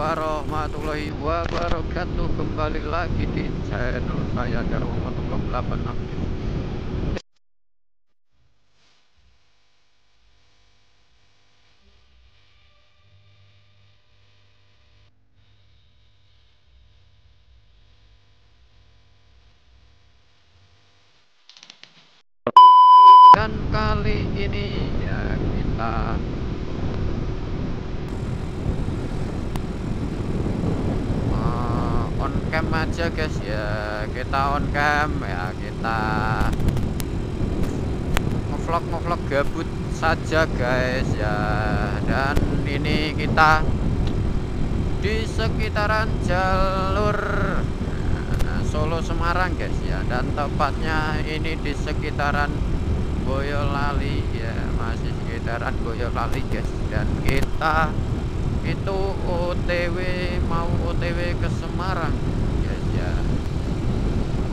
warahmatullahi wabarakatuh. Kembali lagi di channel saya Darmo 8 aktif. Dan kali ini ya kita on cam aja guys ya. Kita on cam ya, kita ngevlog gabut saja guys ya. Dan ini kita di sekitaran jalur Solo Semarang guys ya, dan tepatnya ini di sekitaran Boyolali ya, masih sekitaran Boyolali guys. Dan kita itu mau OTW ke Semarang guys ya.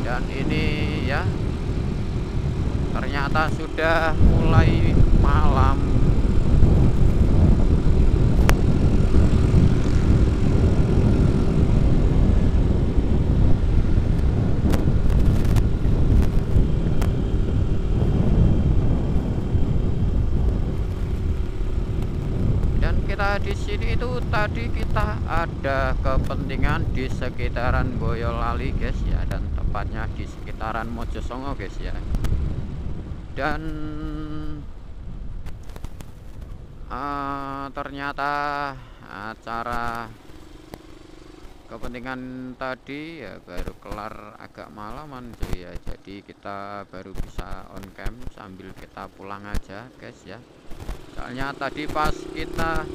Dan ini ya ternyata sudah mulai malam. Di sini itu tadi kita ada kepentingan di sekitaran Boyolali guys ya, dan tepatnya di sekitaran Mojosongo guys ya. Dan ternyata acara kepentingan tadi ya baru kelar agak malaman cuy ya. Jadi kita baru bisa on cam sambil kita pulang aja guys ya. Soalnya tadi pas kita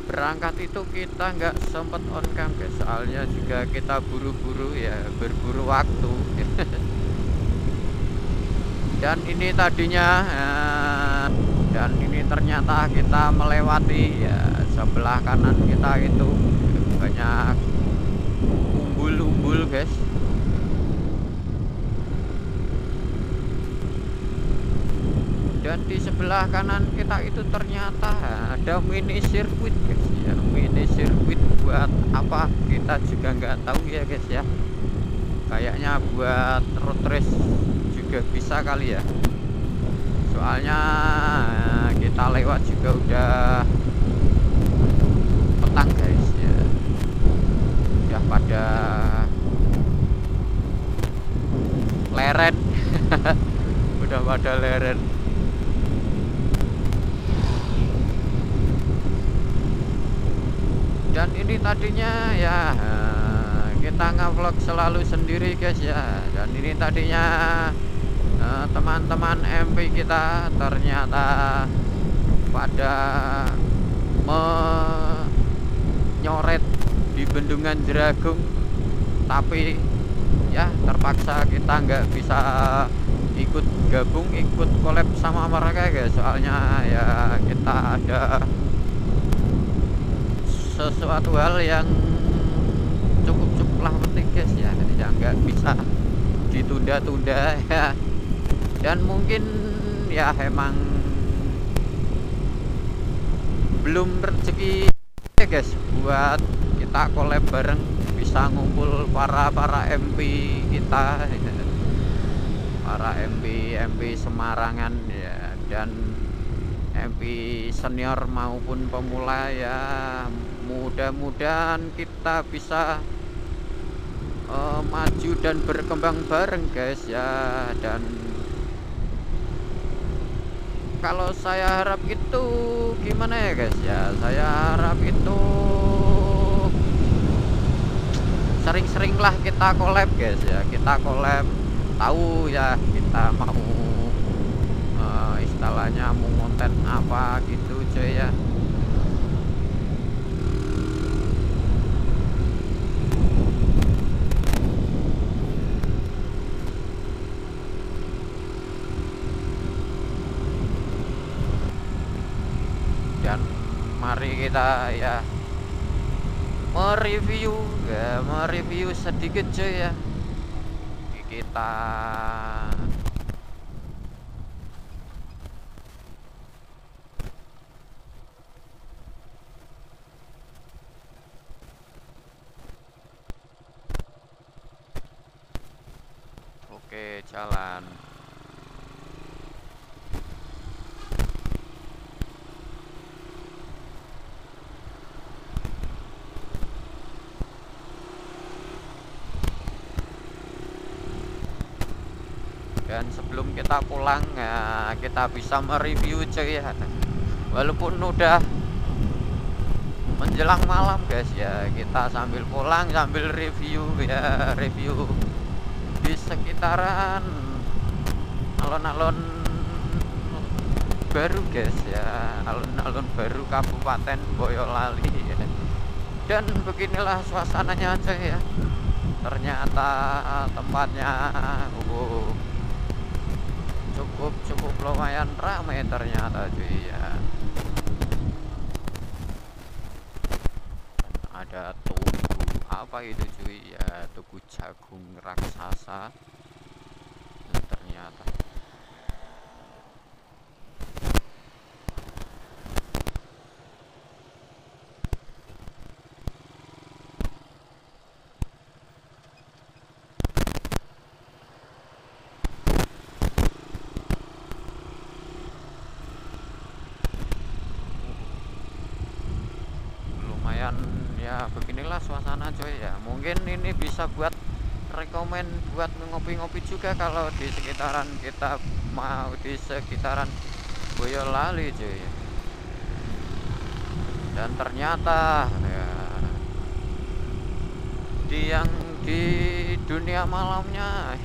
berangkat itu kita nggak sempet on cam guys, soalnya juga kita buru-buru ya, berburu waktu. Dan ini tadinya dan ini ternyata kita melewati ya, sebelah kanan kita itu banyak umbul-umbul guys. Dan di sebelah kanan kita itu ternyata ada mini sirkuit guys ya. Mini sirkuit buat apa kita juga nggak tahu ya guys ya. Kayaknya buat road race juga bisa kali ya. Soalnya kita lewat juga udah petang guys ya. Udah pada leren. Udah pada leren. Dan ini tadinya ya kita ngevlog selalu sendiri guys ya. Dan ini tadinya teman-teman MP kita ternyata pada menyoret di Bendungan Jeragung, tapi ya terpaksa kita nggak bisa ikut gabung, ikut collab sama mereka guys. Soalnya ya kita ada sesuatu hal yang cukuplah penting guys ya, yang nggak bisa ditunda-tunda ya. Dan mungkin ya emang belum rezeki ya guys buat kita collab bareng, bisa ngumpul para MP kita ya. Para MP Semarangan ya, dan MP senior maupun pemula ya. Mudah-mudahan kita bisa maju dan berkembang bareng guys ya. Dan kalau saya harap itu gimana ya guys ya, saya harap itu sering-seringlah kita collab guys ya. Kita collab, tahu ya kita mau istilahnya mau konten apa gitu cuy ya. Dan mari kita ya mereview sedikit cuy ya. Kita Oke, jalan. Dan sebelum kita pulang ya, kita bisa mereview cuy ya. Walaupun udah menjelang malam guys ya, kita sambil pulang sambil review ya, review di sekitaran alun-alun baru guys ya, alun-alun baru Kabupaten Boyolali ya. Dan beginilah suasananya cuy ya. Ternyata tempatnya cukup lumayan ramai ternyata cuy ya. Ada tugu apa itu cuy ya, tugu jagung raksasa. Dan ternyata lumayan ya. Beginilah suasana coy ya. Mungkin ini bisa buat rekomen buat ngopi-ngopi juga kalau di sekitaran kita, mau di sekitaran Boyolali cuy ya. Dan ternyata ya, di dunia malamnya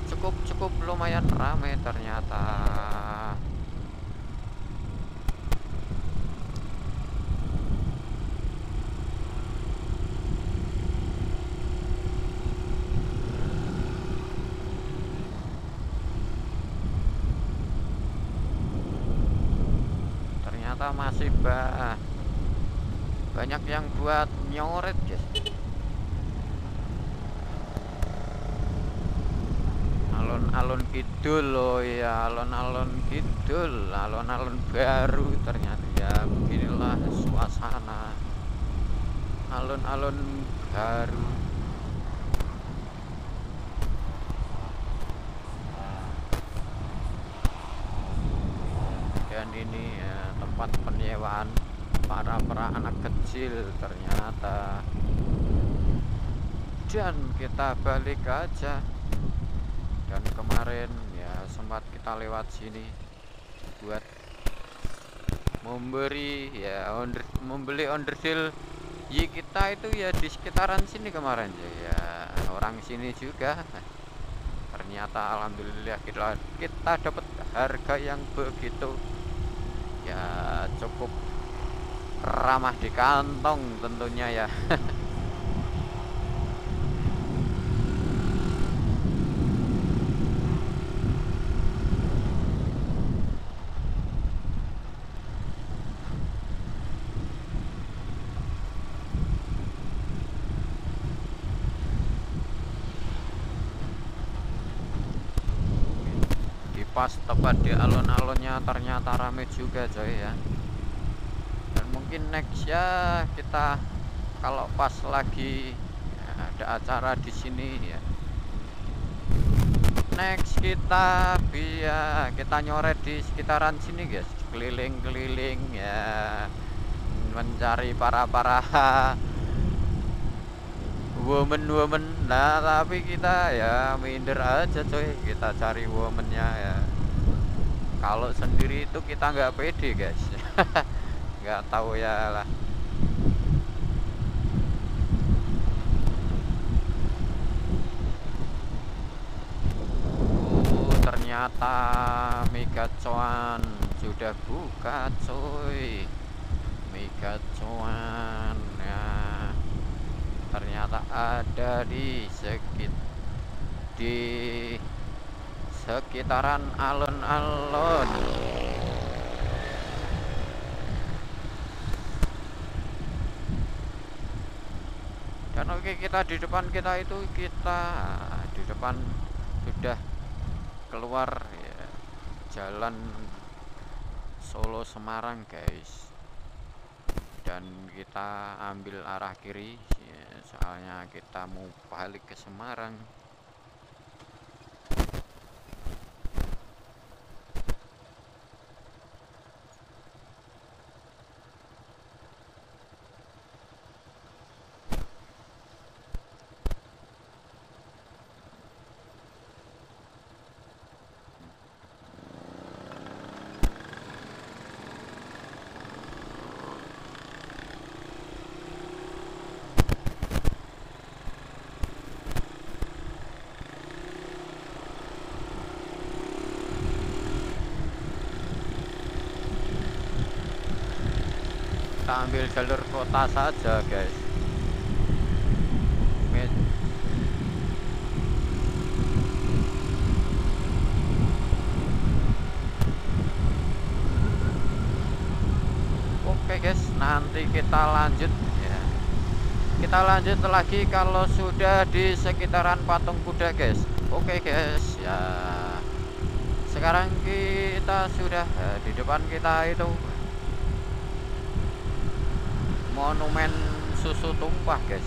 cukup lumayan ramai ternyata. Ternyata masih banyak yang buat nyoret guys. Alun-alun kidul loh ya, alun-alun kidul, alun-alun baru ternyata ya. Beginilah suasana alun-alun baru. Dan ini ya, tempat penyewaan para anak kecil ternyata. Dan kita balik aja. Dan kemarin ya sempat kita lewat sini buat membeli onderdil ya, kita itu ya di sekitaran sini kemarin ya, orang sini juga. Ternyata alhamdulillah kita dapat harga yang begitu ya, cukup ramah di kantong tentunya ya. Pas tepat di alun-alunnya ternyata rame juga coy ya. Dan mungkin next ya kita kalau pas lagi ya, ada acara di sini ya, next kita kita nyoret di sekitaran sini guys, keliling-keliling ya, mencari para woman. Nah tapi kita ya minder aja coy, kita cari womannya ya. Kalau sendiri itu kita nggak pede guys. Nggak tahu ya lah. Ternyata Mega Cuan sudah buka coy. Mega Cuan ya, ternyata ada di sekitaran alun-alun. Dan oke, kita di depan sudah keluar ya, jalan Solo Semarang guys. Dan kita ambil arah kiri ya, soalnya kita mau balik ke Semarang. kita ambil jalur kota saja guys. Oke guys, nanti kita lanjut ya. Kita lanjut lagi kalau sudah di sekitaran patung kuda guys. Oke guys ya. Sekarang kita sudah di depan kita itu monumen susu tumpah guys.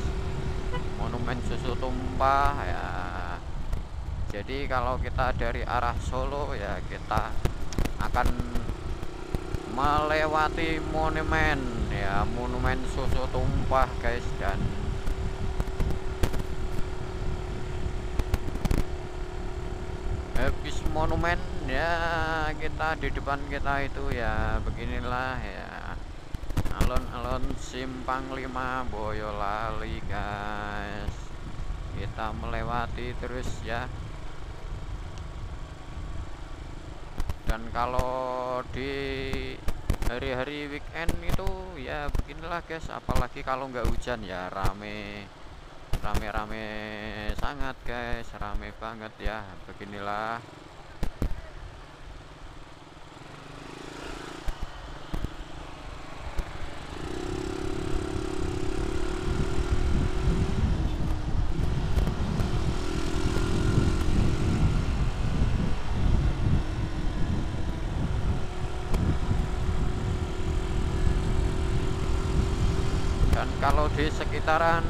Monumen susu tumpah ya. Jadi kalau kita dari arah Solo ya, kita akan melewati monumen ya, monumen susu tumpah guys. Dan habis monumen ya, kita di depan kita itu ya beginilah ya, alun-alun Simpang 5 Boyolali guys. Kita melewati terus ya. Dan kalau di hari-hari weekend itu ya beginilah guys, apalagi kalau nggak hujan ya rame sangat guys, rame banget ya, beginilah. Dan kalau di sekitaran